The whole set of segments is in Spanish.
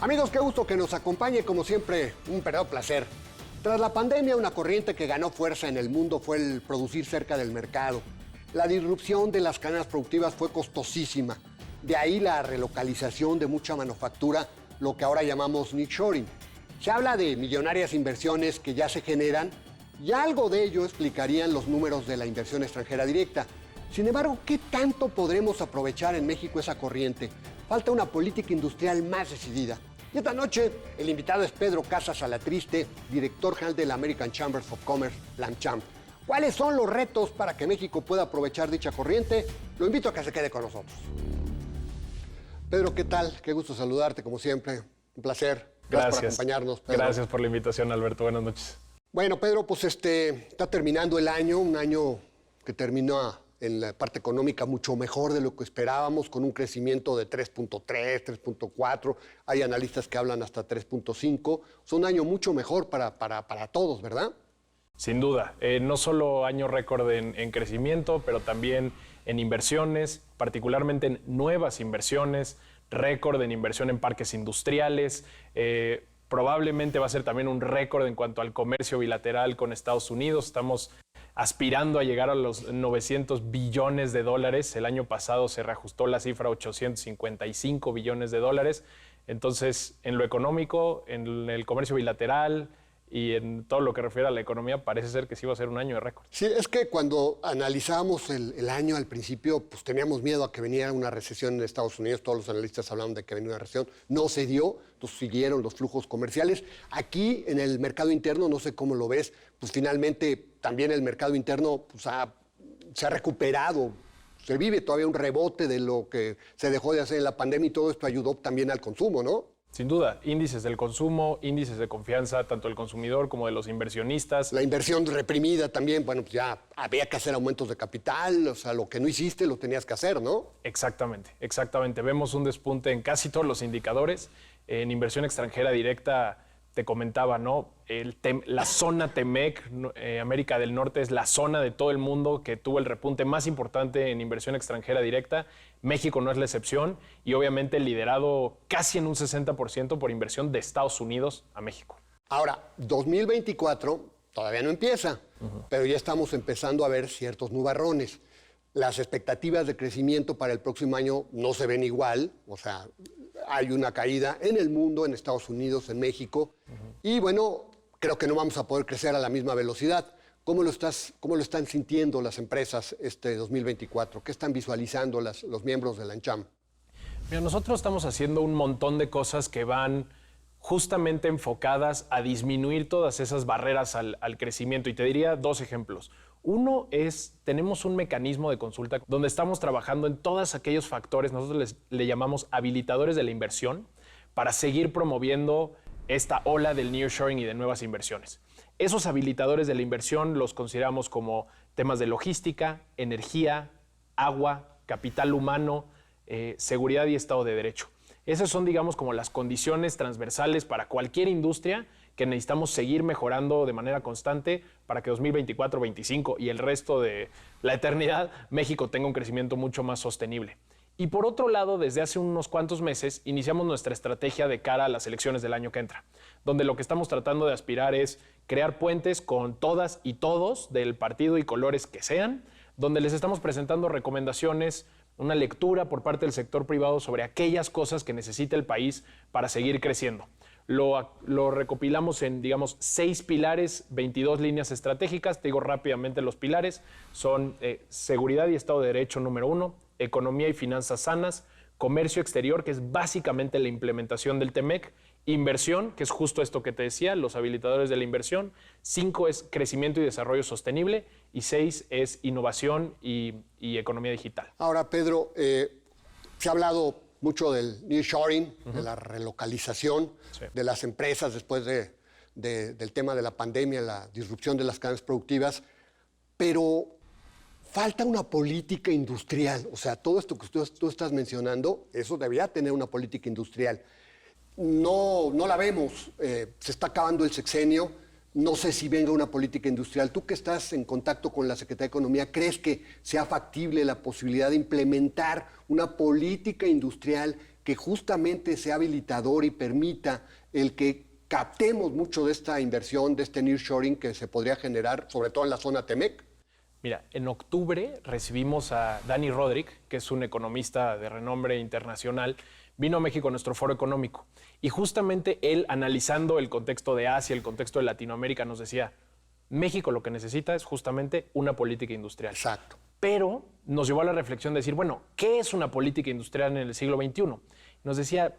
Amigos, qué gusto que nos acompañe, como siempre, un verdadero placer. Tras la pandemia, una corriente que ganó fuerza en el mundo fue el producir cerca del mercado. La disrupción de las cadenas productivas fue costosísima. De ahí la relocalización de mucha manufactura, lo que ahora llamamos nearshoring. Se habla de millonarias inversiones que ya se generan y algo de ello explicarían los números de la inversión extranjera directa. Sin embargo, ¿qué tanto podremos aprovechar en México esa corriente? Falta una política industrial más decidida. Y esta noche, el invitado es Pedro Casas Alatriste, director general de la American Chamber of Commerce, la AmCham. ¿Cuáles son los retos para que México pueda aprovechar dicha corriente? Lo invito a que se quede con nosotros. Pedro, ¿qué tal? Qué gusto saludarte, como siempre. Un placer. Gracias por acompañarnos, Pedro. Gracias por la invitación, Alberto. Buenas noches. Bueno, Pedro, pues está terminando el año, un año que terminó en la parte económica mucho mejor de lo que esperábamos, con un crecimiento de 3.3, 3.4. Hay analistas que hablan hasta 3.5. Es un año mucho mejor para todos, ¿verdad? Sin duda. No solo año récord en crecimiento, pero también en inversiones, particularmente en nuevas inversiones, récord en inversión en parques industriales. Probablemente va a ser también un récord en cuanto al comercio bilateral con Estados Unidos. Estamos aspirando a llegar a los 900 billones de dólares. El año pasado se reajustó la cifra a 855 billones de dólares. Entonces, en lo económico, en el comercio bilateral y en todo lo que refiere a la economía, parece ser que sí va a ser un año de récord. Sí, es que cuando analizábamos el año al principio, pues teníamos miedo a que viniera una recesión en Estados Unidos. Todos los analistas hablaban de que venía una recesión. No se dio, entonces siguieron los flujos comerciales. Aquí, en el mercado interno, no sé cómo lo ves, pues finalmente también el mercado interno pues, se ha recuperado. Se vive todavía un rebote de lo que se dejó de hacer en la pandemia y todo esto ayudó también al consumo, ¿no? Sin duda, índices del consumo, índices de confianza, tanto del consumidor como de los inversionistas. La inversión reprimida también, bueno, pues ya había que hacer aumentos de capital, o sea, lo que no hiciste lo tenías que hacer, ¿no? Exactamente, exactamente. Vemos un despunte en casi todos los indicadores. En inversión extranjera directa, te comentaba, ¿no? La zona TEMEC, América del Norte, es la zona de todo el mundo que tuvo el repunte más importante en inversión extranjera directa. México no es la excepción y obviamente liderado casi en un 60% por inversión de Estados Unidos a México. Ahora, 2024 todavía no empieza, pero ya estamos empezando a ver ciertos nubarrones. Las expectativas de crecimiento para el próximo año no se ven igual, o sea, hay una caída en el mundo, en Estados Unidos, en México, y bueno, creo que no vamos a poder crecer a la misma velocidad. ¿Cómo lo están sintiendo las empresas este 2024? ¿Qué están visualizando los miembros de la AmCham? Mira, nosotros estamos haciendo un montón de cosas que van justamente enfocadas a disminuir todas esas barreras al crecimiento, y te diría dos ejemplos. Uno es, tenemos un mecanismo de consulta donde estamos trabajando en todos aquellos factores, nosotros le llamamos habilitadores de la inversión, para seguir promoviendo esta ola del nearshoring y de nuevas inversiones. Esos habilitadores de la inversión los consideramos como temas de logística, energía, agua, capital humano, seguridad y Estado de Derecho. Esas son, digamos, como las condiciones transversales para cualquier industria que necesitamos seguir mejorando de manera constante para que 2024, 2025 y el resto de la eternidad, México tenga un crecimiento mucho más sostenible. Y por otro lado, desde hace unos cuantos meses, iniciamos nuestra estrategia de cara a las elecciones del año que entra, donde lo que estamos tratando de aspirar es crear puentes con todas y todos del partido y colores que sean, donde les estamos presentando recomendaciones, una lectura por parte del sector privado sobre aquellas cosas que necesita el país para seguir creciendo. Lo recopilamos en, digamos, 6 pilares, 22 líneas estratégicas. Te digo rápidamente los pilares. Son seguridad y Estado de Derecho número 1, economía y finanzas sanas, comercio exterior, que es básicamente la implementación del TEMEC, inversión, que es justo esto que te decía, los habilitadores de la inversión, 5 es crecimiento y desarrollo sostenible y 6 es innovación y economía digital. Ahora, Pedro, se ha hablado mucho del nearshoring, de la relocalización de las empresas después del tema de la pandemia, la disrupción de las cadenas productivas, pero falta una política industrial. O sea, todo esto que tú estás mencionando, eso debería tener una política industrial. No la vemos, se está acabando el sexenio, no sé si venga una política industrial. Tú que estás en contacto con la Secretaría de Economía, ¿crees que sea factible la posibilidad de implementar una política industrial que justamente sea habilitador y permita el que captemos mucho de esta inversión, de este nearshoring que se podría generar, sobre todo en la zona TEMEC? Mira, en octubre recibimos a Dani Rodrik, que es un economista de renombre internacional, vino a México a nuestro foro económico y justamente él, analizando el contexto de Asia, el contexto de Latinoamérica, nos decía, México lo que necesita es justamente una política industrial. Exacto. Pero nos llevó a la reflexión de decir, bueno, ¿qué es una política industrial en el siglo XXI? Nos decía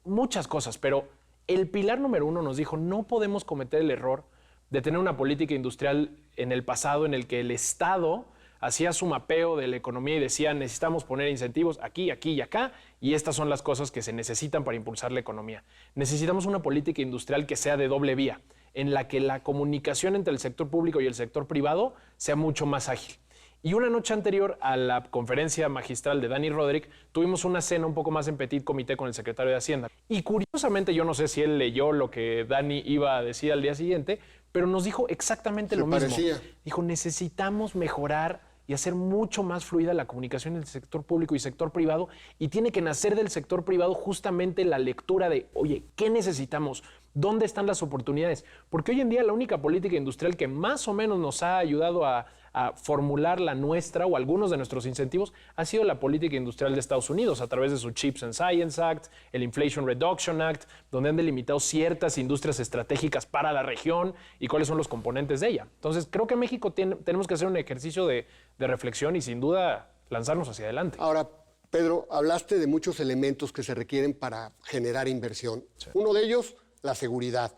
muchas cosas, pero el pilar número uno nos dijo, no podemos cometer el error de tener una política industrial en el pasado en el que el Estado hacía su mapeo de la economía y decía, necesitamos poner incentivos aquí, aquí y acá, y estas son las cosas que se necesitan para impulsar la economía. Necesitamos una política industrial que sea de doble vía, en la que la comunicación entre el sector público y el sector privado sea mucho más ágil. Y una noche anterior a la conferencia magistral de Dani Rodrik, tuvimos una cena un poco más en petit comité con el secretario de Hacienda. Y curiosamente, yo no sé si él leyó lo que Dani iba a decir al día siguiente, pero nos dijo exactamente lo mismo. Dijo, necesitamos mejorar y hacer mucho más fluida la comunicación entre el sector público y sector privado, y tiene que nacer del sector privado justamente la lectura de, oye, ¿qué necesitamos? ¿Dónde están las oportunidades? Porque hoy en día la única política industrial que más o menos nos ha ayudado a formular la nuestra o algunos de nuestros incentivos ha sido la política industrial de Estados Unidos a través de su Chips and Science Act, el Inflation Reduction Act, donde han delimitado ciertas industrias estratégicas para la región y cuáles son los componentes de ella. Entonces, creo que en México tenemos que hacer un ejercicio de reflexión y sin duda lanzarnos hacia adelante. Ahora, Pedro, hablaste de muchos elementos que se requieren para generar inversión. Sí. Uno de ellos, la seguridad.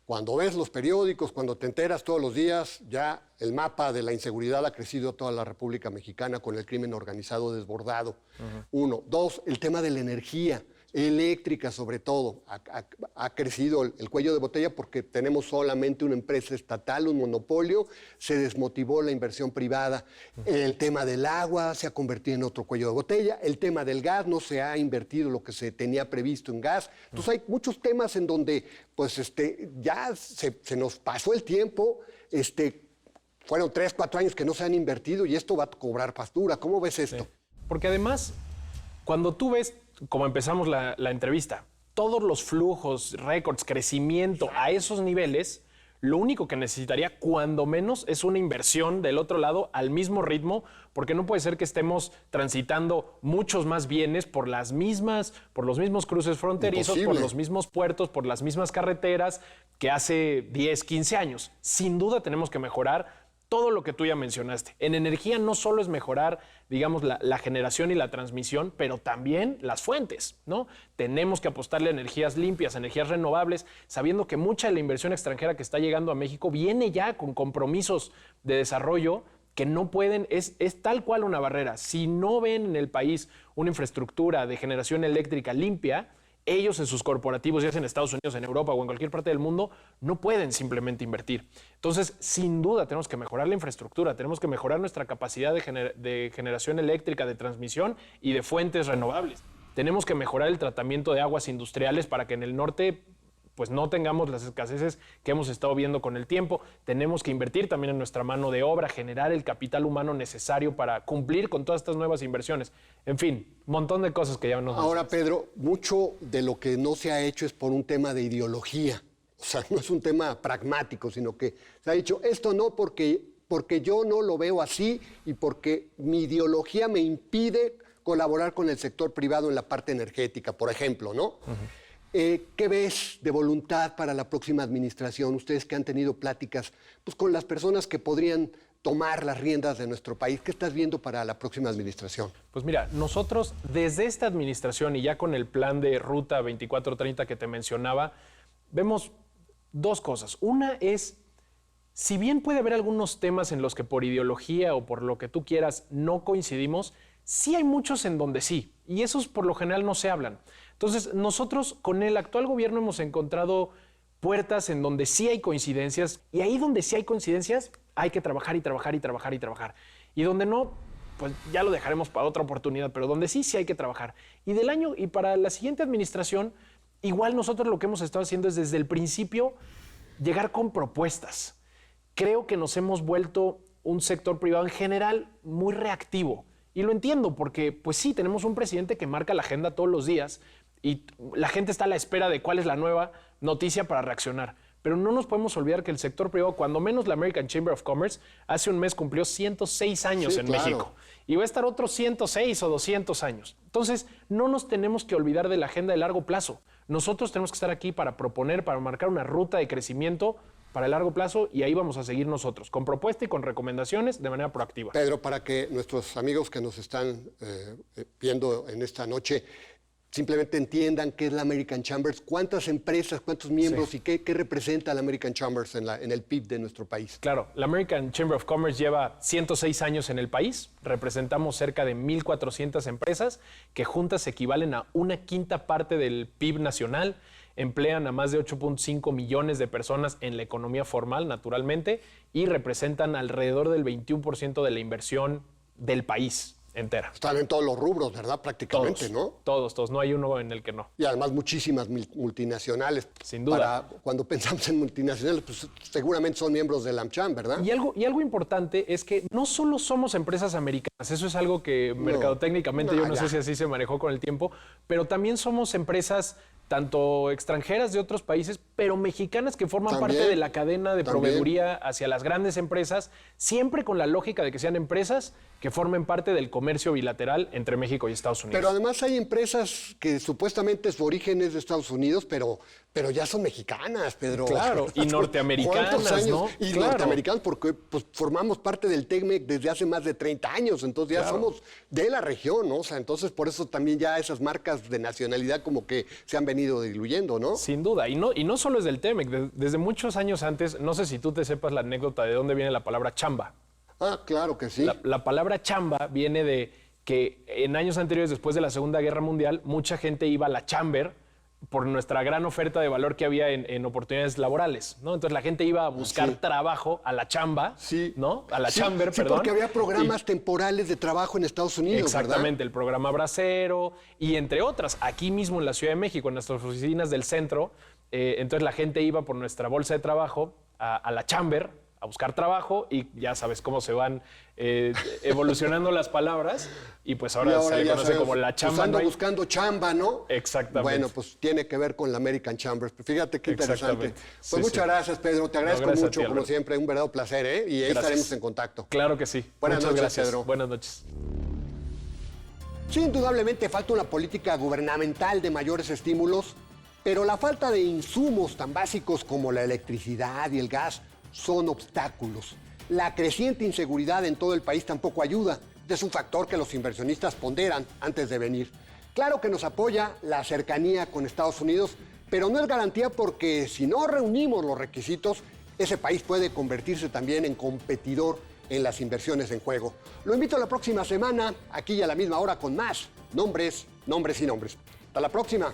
Cuando ves los periódicos, cuando te enteras todos los días, ya el mapa de la inseguridad ha crecido toda la República Mexicana con el crimen organizado desbordado. Uno. Dos, el tema de la energía eléctrica, sobre todo. Ha crecido el cuello de botella porque tenemos solamente una empresa estatal, un monopolio. Se desmotivó la inversión privada. El tema del agua se ha convertido en otro cuello de botella. El tema del gas, no se ha invertido lo que se tenía previsto en gas. Entonces hay muchos temas en donde pues, ya se nos pasó el tiempo. Fueron 3, 4 años que no se han invertido y esto va a cobrar factura. ¿Cómo ves esto? Sí. Porque además, cuando tú ves, como empezamos la entrevista, todos los flujos, récords, crecimiento a esos niveles, lo único que necesitaría, cuando menos, es una inversión del otro lado al mismo ritmo, porque no puede ser que estemos transitando muchos más bienes por los mismos cruces fronterizos, por los mismos puertos, por las mismas carreteras que hace 10, 15 años. Sin duda tenemos que mejorar todo lo que tú ya mencionaste. En energía no solo es mejorar, digamos, la generación y la transmisión, pero también las fuentes, ¿no? Tenemos que apostarle a energías limpias, energías renovables, sabiendo que mucha de la inversión extranjera que está llegando a México viene ya con compromisos de desarrollo que no pueden, es tal cual una barrera. Si no ven en el país una infraestructura de generación eléctrica limpia, ellos en sus corporativos, ya sea en Estados Unidos, en Europa o en cualquier parte del mundo, no pueden simplemente invertir. Entonces, sin duda, tenemos que mejorar la infraestructura, tenemos que mejorar nuestra capacidad de generación eléctrica, de transmisión y de fuentes renovables. Tenemos que mejorar el tratamiento de aguas industriales para que en el norte pues no tengamos las escaseces que hemos estado viendo con el tiempo. Tenemos que invertir también en nuestra mano de obra, generar el capital humano necesario para cumplir con todas estas nuevas inversiones. En fin, un montón de cosas que ya nos... Ahora, Pedro, mucho de lo que no se ha hecho es por un tema de ideología. O sea, no es un tema pragmático, sino que se ha dicho, esto no porque yo no lo veo así y porque mi ideología me impide colaborar con el sector privado en la parte energética, por ejemplo, ¿no? ¿Qué ves de voluntad para la próxima administración? Ustedes que han tenido pláticas pues, con las personas que podrían tomar las riendas de nuestro país. ¿Qué estás viendo para la próxima administración? Pues mira, nosotros desde esta administración y ya con el plan de Ruta 2430 que te mencionaba, vemos dos cosas. Una es, si bien puede haber algunos temas en los que por ideología o por lo que tú quieras no coincidimos, sí hay muchos en donde sí, y esos por lo general no se hablan. Entonces, nosotros con el actual gobierno hemos encontrado puertas en donde sí hay coincidencias, y ahí donde sí hay coincidencias hay que trabajar y trabajar y trabajar y trabajar. Y donde no, pues ya lo dejaremos para otra oportunidad, pero donde sí hay que trabajar. Y del año y para la siguiente administración, igual nosotros lo que hemos estado haciendo es desde el principio llegar con propuestas. Creo que nos hemos vuelto un sector privado en general muy reactivo. Y lo entiendo porque, pues sí, tenemos un presidente que marca la agenda todos los días y la gente está a la espera de cuál es la nueva noticia para reaccionar. Pero no nos podemos olvidar que el sector privado, cuando menos la American Chamber of Commerce, hace un mes cumplió 106 años en México. Y va a estar otros 106 o 200 años. Entonces, no nos tenemos que olvidar de la agenda de largo plazo. Nosotros tenemos que estar aquí para proponer, para marcar una ruta de crecimiento para el largo plazo y ahí vamos a seguir nosotros, con propuesta y con recomendaciones de manera proactiva. Pedro, para que nuestros amigos que nos están viendo en esta noche simplemente entiendan qué es la American Chambers, cuántas empresas, cuántos miembros y qué representa la American Chambers en el PIB de nuestro país. Claro, la American Chamber of Commerce lleva 106 años en el país. Representamos cerca de 1,400 empresas que juntas equivalen a una quinta parte del PIB nacional. Emplean a más de 8.5 millones de personas en la economía formal, naturalmente, y representan alrededor del 21% de la inversión del país entera. Están en todos los rubros, ¿verdad? Prácticamente, ¿no? Todos. No hay uno en el que no. Y además muchísimas multinacionales. Sin duda. Cuando pensamos en multinacionales, pues seguramente son miembros del AmCham, ¿verdad? Y algo importante es que no solo somos empresas americanas, eso es algo que mercadotécnicamente yo no sé si así se manejó con el tiempo, pero también somos empresas tanto extranjeras de otros países, pero mexicanas que forman parte de la cadena de proveeduría hacia las grandes empresas, siempre con la lógica de que sean empresas que formen parte del comercio bilateral entre México y Estados Unidos. Pero además hay empresas que supuestamente su origen es de Estados Unidos, pero ya son mexicanas, Pedro. Claro, y norteamericanas, ¿no? Y norteamericanas porque pues, formamos parte del TECMEC desde hace más de 30 años, entonces ya somos de la región, ¿no? O sea, entonces por eso también ya esas marcas de nacionalidad como que se han venido diluyendo, ¿no? Sin duda, y no solo es del TEMEC, desde muchos años antes, no sé si tú te sepas la anécdota de dónde viene la palabra chamba. Ah, claro que sí. La palabra chamba viene de que en años anteriores, después de la Segunda Guerra Mundial, mucha gente iba a la chamber por nuestra gran oferta de valor que había en oportunidades laborales, ¿no? Entonces la gente iba a buscar trabajo a la chamba, ¿no? A la chamber, perdón. Porque había programas temporales de trabajo en Estados Unidos, exactamente, ¿verdad? El programa Bracero y entre otras, aquí mismo en la Ciudad de México, en nuestras oficinas del centro, entonces la gente iba por nuestra bolsa de trabajo a la chamber, a buscar trabajo y ya sabes cómo se van evolucionando las palabras y pues ahora se le conoce como la chamba. Pues ando buscando chamba, ¿no? Exactamente. Bueno, pues tiene que ver con la American Chambers. Fíjate qué interesante. Pues muchas gracias, Pedro. Te agradezco mucho, como siempre. Un verdadero placer, ¿eh? Y ahí estaremos en contacto. Claro que sí. Buenas noches, Pedro. Buenas noches. Sí, indudablemente falta una política gubernamental de mayores estímulos, pero la falta de insumos tan básicos como la electricidad y el gas son obstáculos. La creciente inseguridad en todo el país tampoco ayuda. Es un factor que los inversionistas ponderan antes de venir. Claro que nos apoya la cercanía con Estados Unidos, pero no es garantía porque si no reunimos los requisitos, ese país puede convertirse también en competidor en las inversiones en juego. Lo invito a la próxima semana, aquí a la misma hora, con más nombres y nombres. Hasta la próxima.